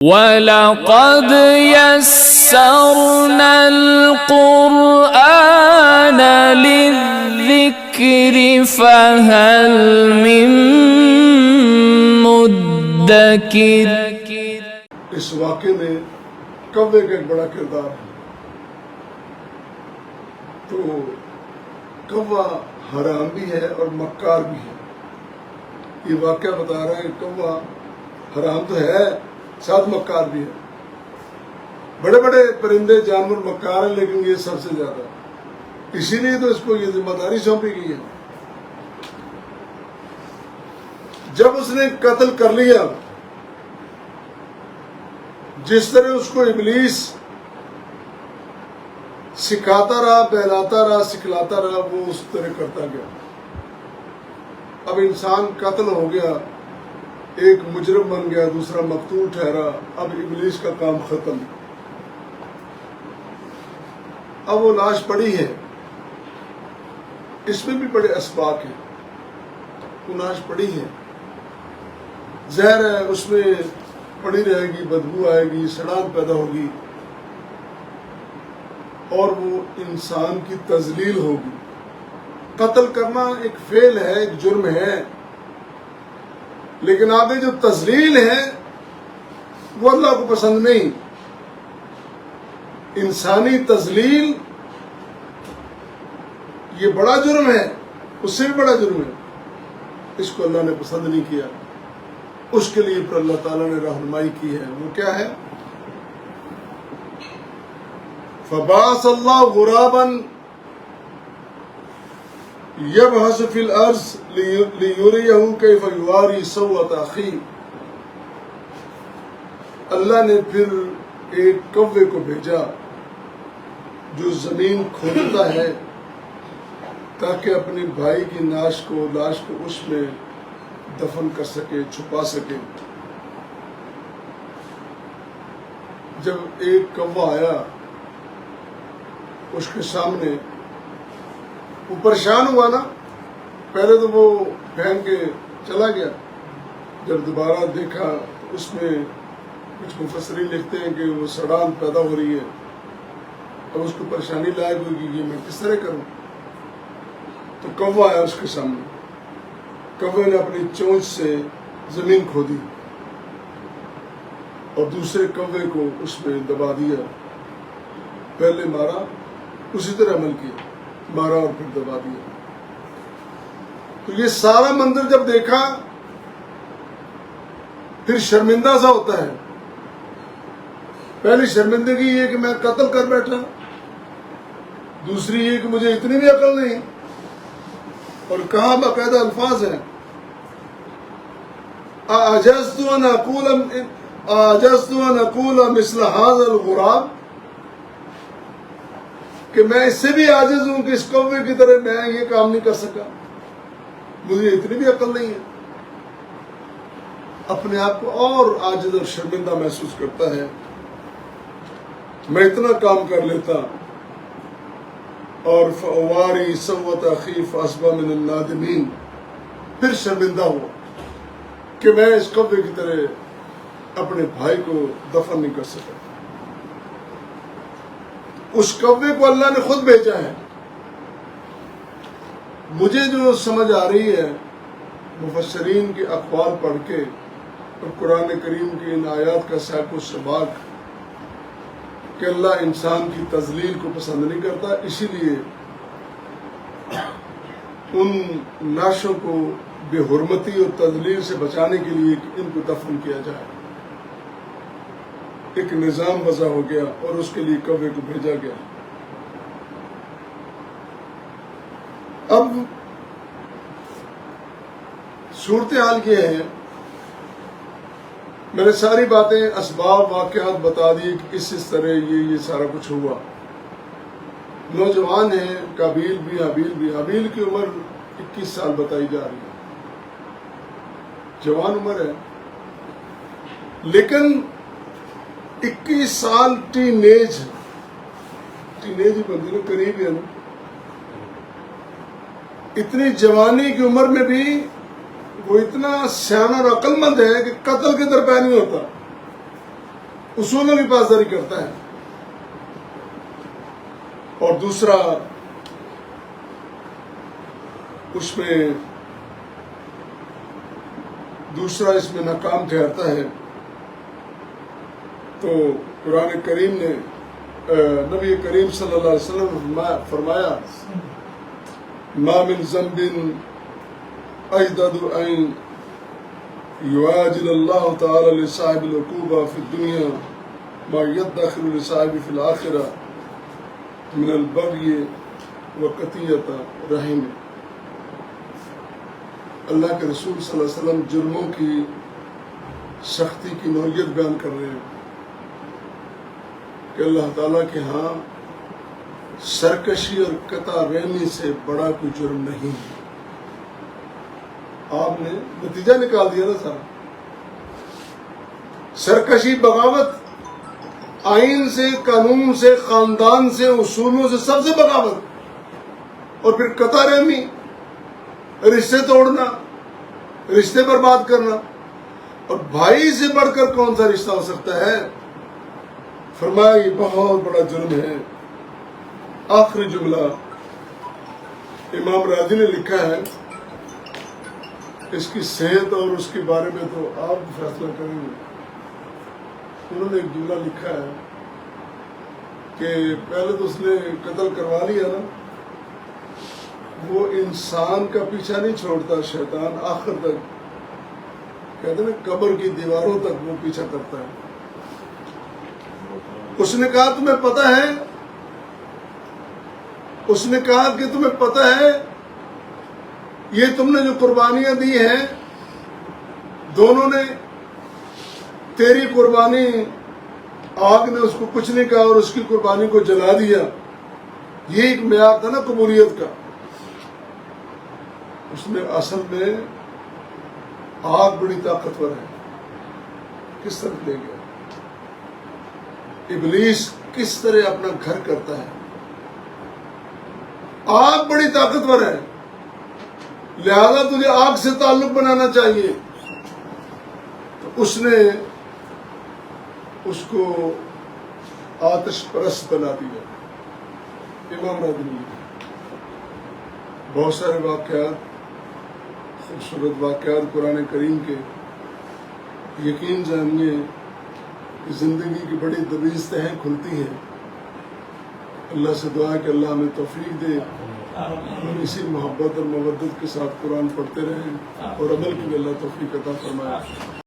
وَلَقَدْ يَسَّرْنَا الْقُرْآنَ لِلذِّكْرِ فَهَلْ مِن مُدَّكِرٍ۔ اس واقعے میں کوے کا ایک بڑا کردار ہے۔ تو کوا حرام بھی ہے اور مکار بھی ہے۔ یہ واقعہ بتا رہا ہے کہ کوا حرام تو ہے، ساتھ مکار بھی ہے۔ بڑے بڑے پرندے جانور مکار ہیں، لیکن یہ سب سے زیادہ، اسی لیے تو اس کو یہ ذمہ داری سونپی گئی ہے۔ جب اس نے قتل کر لیا، جس طرح اس کو ابلیس سکھاتا رہا، بہلاتا رہا، سکھلاتا رہا، وہ اس طرح کرتا گیا۔ اب انسان قتل ہو گیا، ایک مجرم بن گیا، دوسرا مقتول ٹھہرا، اب ابلیس کا کام ختم۔ اب وہ لاش پڑی ہے، اس میں بھی بڑے اسباق ہیں۔ وہ لاش پڑی ہے، زہر ہے، اس میں پڑی رہے گی، بدبو آئے گی، سڑان پیدا ہوگی، اور وہ انسان کی تذلیل ہوگی۔ قتل کرنا ایک فعل ہے، ایک جرم ہے، لیکن آگے جو تذلیل ہے وہ اللہ کو پسند نہیں۔ انسانی تذلیل یہ بڑا جرم ہے، اس سے بھی بڑا جرم ہے، اس کو اللہ نے پسند نہیں کیا۔ اس کے لیے پر اللہ تعالیٰ نے رہنمائی کی ہے، وہ کیا ہے؟ فَبَعَثَ اللَّهُ غُرَابًا يَبْحَثُ فِي الْأَرْضِ لِيُرِيَهُ كَيْفَ يُوَارِي سَوْءَةَ أَخِيهِ۔ اللہ نے پھر ایک کوے کو بھیجا جو زمین کھودتا ہے تاکہ اپنے بھائی کی لاش کو اس میں دفن کر سکے، چھپا سکے۔ جب ایک کوا آیا اس کے سامنے، وہ پریشان ہوا نا، پہلے تو وہ پھین کے چلا گیا، جب دوبارہ دیکھا تو اس میں کچھ مفسرین لکھتے ہیں کہ وہ سڑان پیدا ہو رہی ہے۔ اب اس کو پریشانی لائق ہوئی کہ یہ میں کس طرح کروں؟ تو کوا آیا اس کے سامنے، کوے نے اپنی چونچ سے زمین کھودی اور دوسرے کوے کو اس میں دبا دیا۔ پہلے مارا، اسی طرح عمل کیا، مارا اور پھر دبا دیا۔ تو یہ سارا منظر جب دیکھا، پھر شرمندہ سا ہوتا ہے۔ پہلی شرمندگی یہ کہ میں قتل کر بیٹھا، دوسری یہ کہ مجھے اتنی بھی عقل نہیں، اور کہاں باقاعدہ الفاظ ہیں، اعجزت ان اقول مثل هذا الغراب، کہ میں اس سے بھی عاجز ہوں کہ اس کوے کی طرح میں یہ کام نہیں کر سکا، مجھے اتنی بھی عقل نہیں ہے۔ اپنے آپ کو اور عاجز اور شرمندہ محسوس کرتا ہے، میں اتنا کام کر لیتا، اور فَأَوَارِي سَوْءَةَ أَخِي فَأَصْبَحَ مِنَ النَّادِمِينَ، پھر شرمندہ ہوا کہ میں اس کوے کی طرح اپنے بھائی کو دفن نہیں کر سکا۔ اس کوے کو اللہ نے خود بھیجا ہے۔ مجھے جو سمجھ آ رہی ہے مفسرین کے اقوال پڑھ کے اور قرآن کریم کی ان آیات کا سیاق و سباق، کہ اللہ انسان کی تذلیل کو پسند نہیں کرتا، اسی لیے ان لاشوں کو بے حرمتی اور تذلیل سے بچانے کے لیے ان کو دفن کیا جائے۔ ایک نظام وضع ہو گیا اور اس کے لیے کوے کو بھیجا گیا۔ اب صورتحال یہ ہے، میں نے ساری باتیں، اسباب، واقعات بتا دی کہ اس طرح یہ سارا کچھ ہوا۔ نوجوان ہیں، قابیل بھی، حابیل بھی۔ حابیل کی عمر 21 سال بتائی جا رہی ہے، جوان عمر ہے، لیکن 21 سال ٹین ایج ہی بندی نا، قریب ہے نا۔ اتنی جوانی کی عمر میں بھی وہ اتنا سیاح اور عقل مند ہے کہ قتل کے درپے نہیں ہوتا، اصولوں کی پاسداری کرتا ہے، اور دوسرا اس میں ناکام ٹھہرتا ہے، تو قرآن کریم نے نبی کریم صلی اللہ علیہ وسلم نے فرمایا ما من ذنب اجدد ان یعاجل اللہ تعالی لصاحب العقوبہ فی الدنیا ما یدخر لصاحب فی الآخرہ من البغی وقطیعۃ رحم۔ اللہ کے رسول صلی اللہ علیہ وسلم جرموں کی سختی کی نوعیت بیان کر رہے ہیں کہ اللہ تعالیٰ کے ہاں سرکشی اور قطع رحمی سے بڑا کوئی جرم نہیں ہے۔ آپ نے نتیجہ نکال دیا نا سارا، سرکشی، بغاوت، آئین سے، قانون سے، خاندان سے، اصولوں سے، سب سے بغاوت، اور پھر قطع رحمی، رشتے توڑنا، رشتے برباد کرنا، اور بھائی سے بڑھ کر کون سا رشتہ ہو سکتا ہے؟ فرمایا یہ بہت بڑا جرم ہے۔ آخری جملہ امام راضی نے لکھا ہے، اس کی صحت اور اس کے بارے میں تو آپ فیصلہ کریں گے۔ انہوں نے ایک جملہ لکھا ہے کہ پہلے تو اس نے قتل کروا لیا نا، وہ انسان کا پیچھا نہیں چھوڑتا، شیطان آخر تک، کہتے ہیں قبر کی دیواروں تک وہ پیچھا کرتا ہے۔ اس نے کہا تمہیں پتہ ہے، اس نے کہا کہ تمہیں پتہ ہے یہ تم نے جو قربانیاں دی ہیں، دونوں نے، تیری قربانی آگ نے اس کو کچھ نہیں کہا اور اس کی قربانی کو جلا دیا، یہ ایک معیار تھا نا قبولیت کا۔ اس میں اصل میں آگ بڑی طاقتور ہے، کس طرح لے گیا، ابلیس کس طرح اپنا گھر کرتا ہے، آگ بڑی طاقتور ہے، لہذا تجھے آگ سے تعلق بنانا چاہیے۔ تو اس نے اس کو آتش پرست بنا دیا۔ امام راضی نے بہت سارے واقعات، خوبصورت واقعات قرآن کریم کے، یقین جانیے کہ زندگی کی بڑی دبیز تہیں کھلتی ہیں۔ اللہ سے دعا کہ اللہ ہمیں توفیق دے، ہم اسی محبت اور مودت کے ساتھ قرآن پڑھتے رہیں اور عمل کی بھی اللہ توفیق عطا فرمائے۔